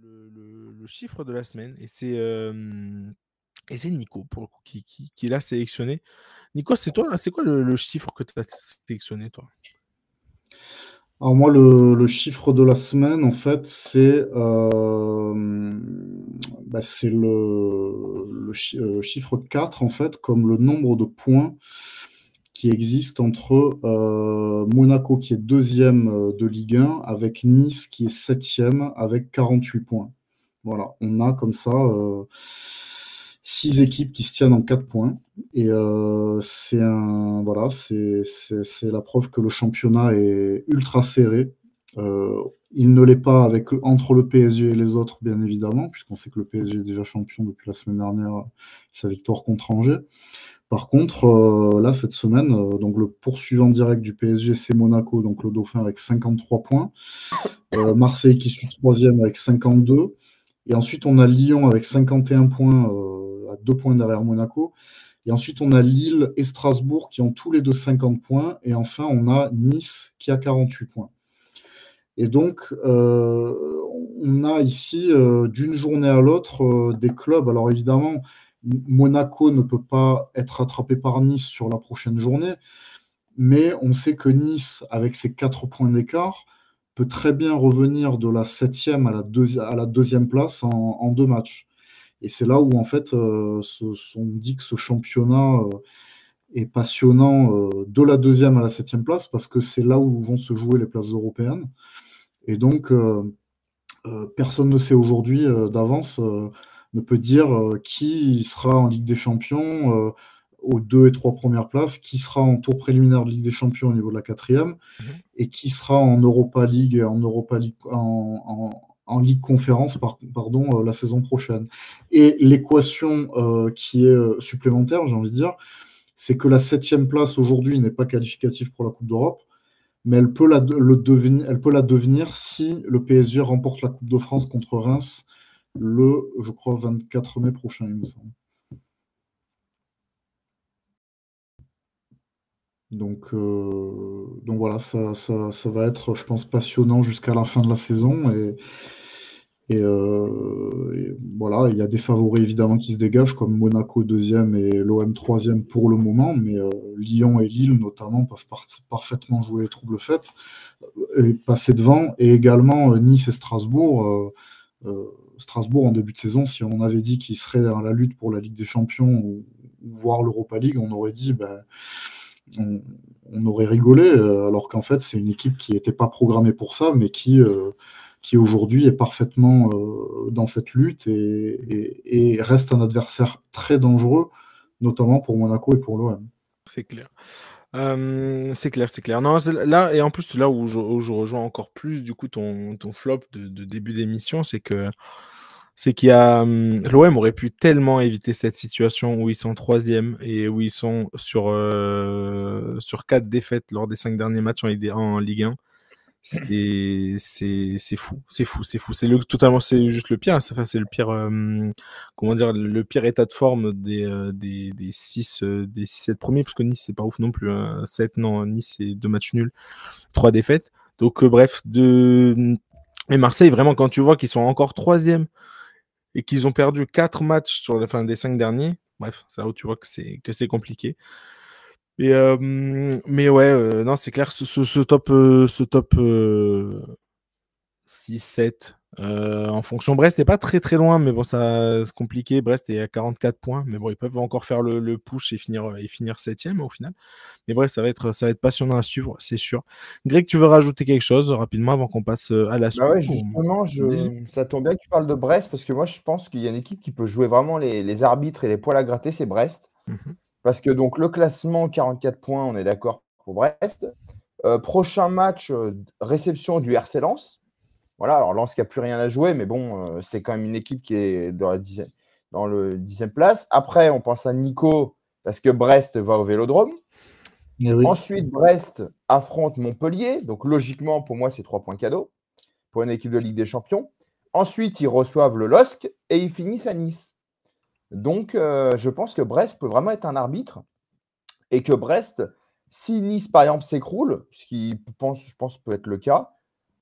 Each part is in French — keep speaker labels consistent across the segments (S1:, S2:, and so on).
S1: le chiffre de la semaine et c'est Nico pour le coup, qui l'a sélectionné. Nico, c'est quoi le chiffre que tu as sélectionné, toi?
S2: Alors moi, le chiffre de la semaine, en fait, c'est le chiffre 4, en fait, comme le nombre de points qui existe entre Monaco, qui est deuxième de Ligue 1, avec Nice, qui est septième, avec 48 points. Voilà, on a comme ça 6 équipes qui se tiennent en 4 points. Et c'est la preuve que le championnat est ultra serré. Il ne l'est pas entre le PSG et les autres, bien évidemment, puisqu'on sait que le PSG est déjà champion depuis la semaine dernière, sa victoire contre Angers. Par contre, là, cette semaine, donc le poursuivant direct du PSG, c'est Monaco, donc le Dauphin avec 53 points. Marseille qui suit troisième avec 52. Et ensuite, on a Lyon avec 51 points, à 2 points derrière Monaco. Et ensuite, on a Lille et Strasbourg qui ont tous les deux 50 points. Et enfin, on a Nice qui a 48 points. Et donc, on a ici, d'une journée à l'autre, des clubs. Alors évidemment, Monaco ne peut pas être rattrapé par Nice sur la prochaine journée, mais on sait que Nice, avec ses 4 points d'écart, peut très bien revenir de la 7e à la deuxième place en 2 matchs. Et c'est là où, en fait, on dit que ce championnat est passionnant de la 2e à la 7e place, parce que c'est là où vont se jouer les places européennes. Et donc, personne ne sait aujourd'hui d'avance, ne peut dire qui sera en Ligue des Champions aux 2 et 3 premières places, qui sera en tour préliminaire de Ligue des Champions au niveau de la 4e, et qui sera en Europa League, en Ligue Conférence, pardon, la saison prochaine. Et l'équation qui est supplémentaire, j'ai envie de dire, c'est que la 7e place aujourd'hui n'est pas qualificative pour la Coupe d'Europe, mais elle peut la devenir si le PSG remporte la Coupe de France contre Reims je crois, 24 mai prochain, il me semble. Donc voilà, ça va être, je pense, passionnant jusqu'à la fin de la saison. Et voilà, il y a des favoris évidemment qui se dégagent, comme Monaco deuxième et l'OM troisième pour le moment, mais Lyon et Lille notamment peuvent parfaitement jouer les troubles faits et passer devant. Et également Nice et Strasbourg. Strasbourg en début de saison, si on avait dit qu'il serait dans la lutte pour la Ligue des Champions ou voire l'Europa League, on aurait dit on aurait rigolé, alors qu'en fait c'est une équipe qui n'était pas programmée pour ça, mais qui aujourd'hui est parfaitement dans cette lutte et reste un adversaire très dangereux, notamment pour Monaco et pour l'OM.
S1: C'est clair. C'est clair. Non, là, et en plus, là où je rejoins encore plus du coup ton flop de début d'émission, c'est qu'il y a l'OM aurait pu tellement éviter cette situation où ils sont troisième et où ils sont sur 4 défaites lors des 5 derniers matchs en Ligue 1. C'est fou. C'est juste le pire. Enfin, c'est le pire, comment dire, le pire état de forme des 7 premiers, parce que Nice, c'est pas ouf non plus. 7, non, Nice, c'est 2 matchs nuls, 3 défaites. Donc, bref, et Marseille, vraiment, quand tu vois qu'ils sont encore troisième et qu'ils ont perdu 4 matchs sur la fin des 5 derniers, bref, c'est là où tu vois que c'est compliqué. Mais ouais, non, c'est clair, ce top 6-7 en fonction. Brest n'est pas très très loin, mais bon, c'est compliqué. Brest est à 44 points, mais bon, ils peuvent encore faire le push et finir 7e au final. Mais bref, ça va être passionnant à suivre, c'est sûr. Greg, tu veux rajouter quelque chose rapidement avant qu'on passe à la suite?
S3: Bah ouais, justement, ça tombe bien que tu parles de Brest, parce que moi, je pense qu'il y a une équipe qui peut jouer vraiment les arbitres et les poils à gratter, c'est Brest. Parce que donc le classement, 44 points, on est d'accord pour Brest. Prochain match, réception du RC Lens. Voilà, alors Lens qui n'a plus rien à jouer, mais bon, c'est quand même une équipe qui est dans le 10e place. Après, on pense à Nico, parce que Brest va au Vélodrome.
S2: Oui.
S3: Ensuite, Brest affronte Montpellier. Donc logiquement, pour moi, c'est 3 points cadeaux pour une équipe de Ligue des Champions. Ensuite, ils reçoivent le LOSC et ils finissent à Nice. Donc, je pense que Brest peut vraiment être un arbitre et que Brest, si Nice, par exemple, s'écroule, ce qui, je pense peut être le cas,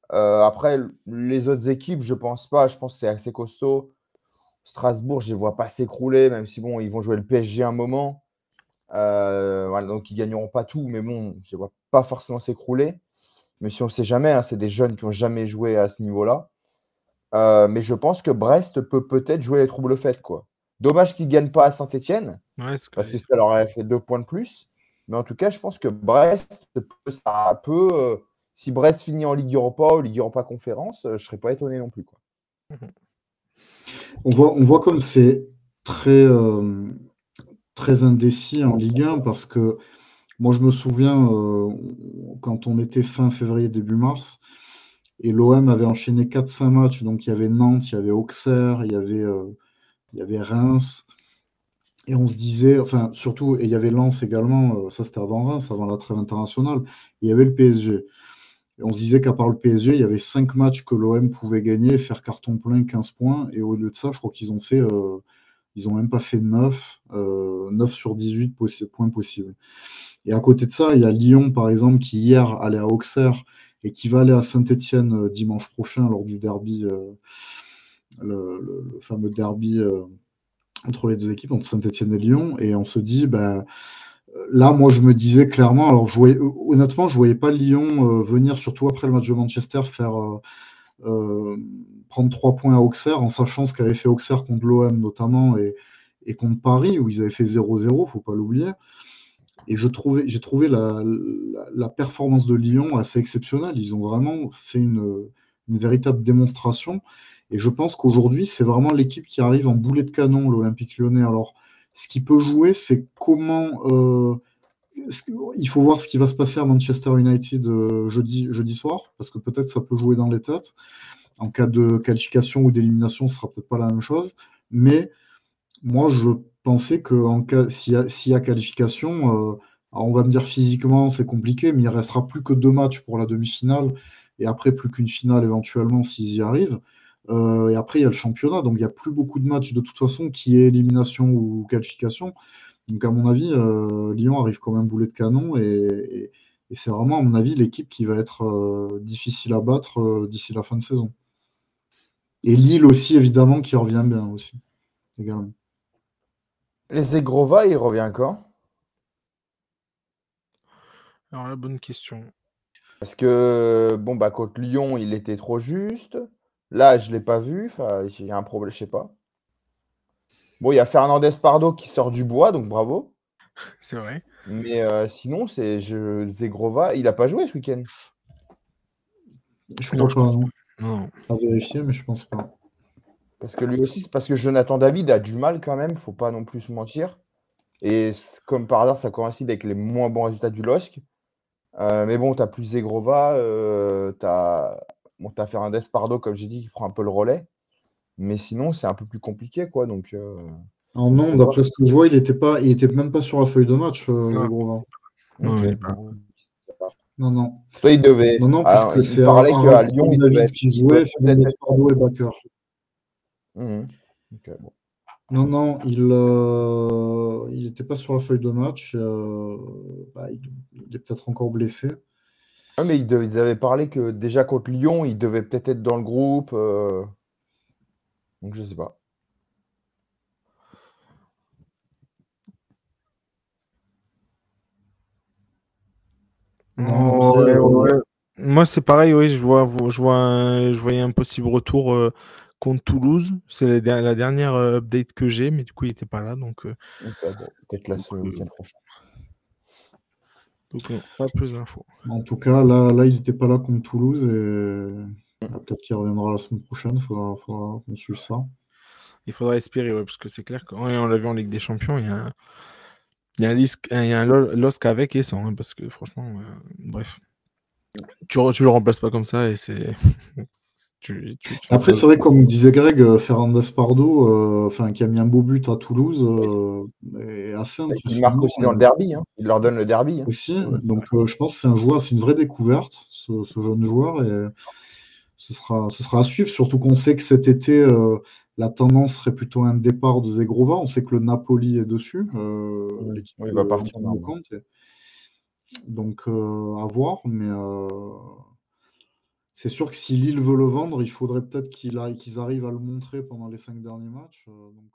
S3: Après, les autres équipes, je pense pas. Je pense que c'est assez costaud. Strasbourg, je les vois pas s'écrouler, même si bon, ils vont jouer le PSG un moment. Voilà, donc ils gagneront pas tout, mais bon, je les vois pas forcément s'écrouler. Mais si on sait jamais, hein, c'est des jeunes qui ont jamais joué à ce niveau-là. Mais je pense que Brest peut peut-être jouer les troubles faites, quoi. Dommage qu'ils ne gagnent pas à Saint-Etienne,
S1: Ouais,
S3: parce que ça leur aurait fait 2 points de plus. Mais en tout cas, je pense que Brest, ça peut, si Brest finit en Ligue Europa ou Ligue Europa Conférence, je ne serais pas étonné non plus, quoi.
S2: On voit comme c'est très, très indécis en Ligue 1 parce que moi, je me souviens quand on était fin février, début mars, et l'OM avait enchaîné 4-5 matchs. Donc, il y avait Nantes, il y avait Auxerre, il y avait Reims. Et on se disait, enfin, surtout, et il y avait Lens également, ça c'était avant Reims, avant la trêve internationale, et il y avait le PSG. Et on se disait qu'à part le PSG, il y avait 5 matchs que l'OM pouvait gagner, faire carton plein, 15 points. Et au lieu de ça, je crois qu'ils ont fait, ils ont même pas fait 9, 9 sur 18 points possibles. Et à côté de ça, il y a Lyon, par exemple, qui hier allait à Auxerre et qui va aller à Saint-Etienne dimanche prochain lors du derby, le fameux derby entre les deux équipes, entre Saint-Etienne et Lyon. Et on se dit, ben, là, moi, je me disais clairement, alors honnêtement, je ne voyais pas Lyon venir, surtout après le match de Manchester, faire prendre 3 points à Auxerre, en sachant ce qu'avait fait Auxerre contre l'OM notamment et contre Paris, où ils avaient fait 0-0, il ne faut pas l'oublier. Et j'ai trouvé la performance de Lyon assez exceptionnelle. Ils ont vraiment fait une véritable démonstration. Et je pense qu'aujourd'hui, c'est vraiment l'équipe qui arrive en boulet de canon, l'Olympique Lyonnais. Alors, ce qui peut jouer, c'est comment. Il faut voir ce qui va se passer à Manchester United jeudi soir, parce que peut-être ça peut jouer dans les têtes. En cas de qualification ou d'élimination, ce sera peut-être pas la même chose. Mais moi, je pensais que s'il y a qualification, alors on va me dire physiquement, c'est compliqué, mais il restera plus que 2 matchs pour la demi-finale, et après plus qu'une finale éventuellement s'ils y arrivent. Et après, il y a le championnat, donc il n'y a plus beaucoup de matchs de toute façon qui est élimination ou qualification. Donc à mon avis, Lyon arrive comme un boulet de canon, et c'est vraiment, à mon avis, l'équipe qui va être difficile à battre d'ici la fin de saison. Et Lille aussi, évidemment, qui revient bien aussi, également.
S3: Les Zegrova, il revient quand?
S1: Alors, la bonne question.
S3: Parce que, bon, bah, contre Lyon, il était trop juste. Là, je ne l'ai pas vu. Enfin, il y a un problème, je sais pas. Bon, il y a Fernandez Pardo qui sort du bois, donc bravo.
S1: C'est vrai.
S3: Mais sinon, Zegrova, il n'a pas joué ce week-end.
S2: Je crois pas, non.
S1: Non.
S2: À vérifier, mais je pense pas.
S3: Parce que lui aussi, c'est parce que Jonathan David a du mal quand même, faut pas non plus se mentir. Et comme par hasard, ça coïncide avec les moins bons résultats du LOSC. Mais bon, tu as plus Zegrova, tu as Fernandez Pardo, comme j'ai dit, qui prend un peu le relais. Mais sinon, c'est un peu plus compliqué, quoi. Donc,
S2: Alors non, d'après ce que je vois, il était même pas sur la feuille de match, Zegrova.
S1: Non,
S3: ok.
S1: il est pas.
S2: Non, non.
S3: Toi, il devait.
S2: Non, non,
S3: Alors,
S2: puisque
S3: il
S2: c'est
S3: parlait qu'à Lyon, il devait
S2: David
S3: être.
S2: qui
S3: Il doit
S2: jouait, Fernandez
S3: peut-être être.
S2: Pardo et Bakker.
S3: Ok, bon.
S2: Non, non, il n'était pas sur la feuille de match. Bah, il est peut-être encore blessé.
S3: Ah, mais ils avaient parlé que déjà contre Lyon, il devait peut-être être dans le groupe. Donc, je sais pas.
S2: Non,
S1: Oh,
S2: après,
S1: ouais. Moi, c'est pareil, oui, je voyais un possible retour contre Toulouse. C'est la dernière update que j'ai, mais du coup, il n'était pas là. Donc,
S3: Ok, bon, peut-être là, le week-end prochain.
S1: donc non, pas plus d'infos.
S2: en tout cas, là, il n'était pas là contre Toulouse, et peut-être qu'il reviendra la semaine prochaine. Il faudra qu'on suive ça.
S1: Il faudra espérer, ouais, parce que c'est clair qu'on l'a vu en Ligue des Champions, il y a un LOSC avec et sans, hein, parce que franchement, bref. Tu le remplaces pas comme ça et c'est.
S2: Après, c'est vrai, comme disait Greg, Fernandez Pardo, qui a mis un beau but à Toulouse, est assez impressionnant.
S3: Il marque aussi dans le derby, hein. Il leur donne le derby. Hein.
S2: Aussi, donc je pense que c'est un joueur, c'est une vraie découverte, ce jeune joueur, et ce sera à suivre, surtout qu'on sait que cet été, la tendance serait plutôt un départ de Zegrova. On sait que le Napoli est dessus, l'équipe
S3: il va partir
S2: de compte. Donc à voir, mais c'est sûr que si Lille veut le vendre, il faudrait peut-être qu'ils arrivent à le montrer pendant les 5 derniers matchs. Donc,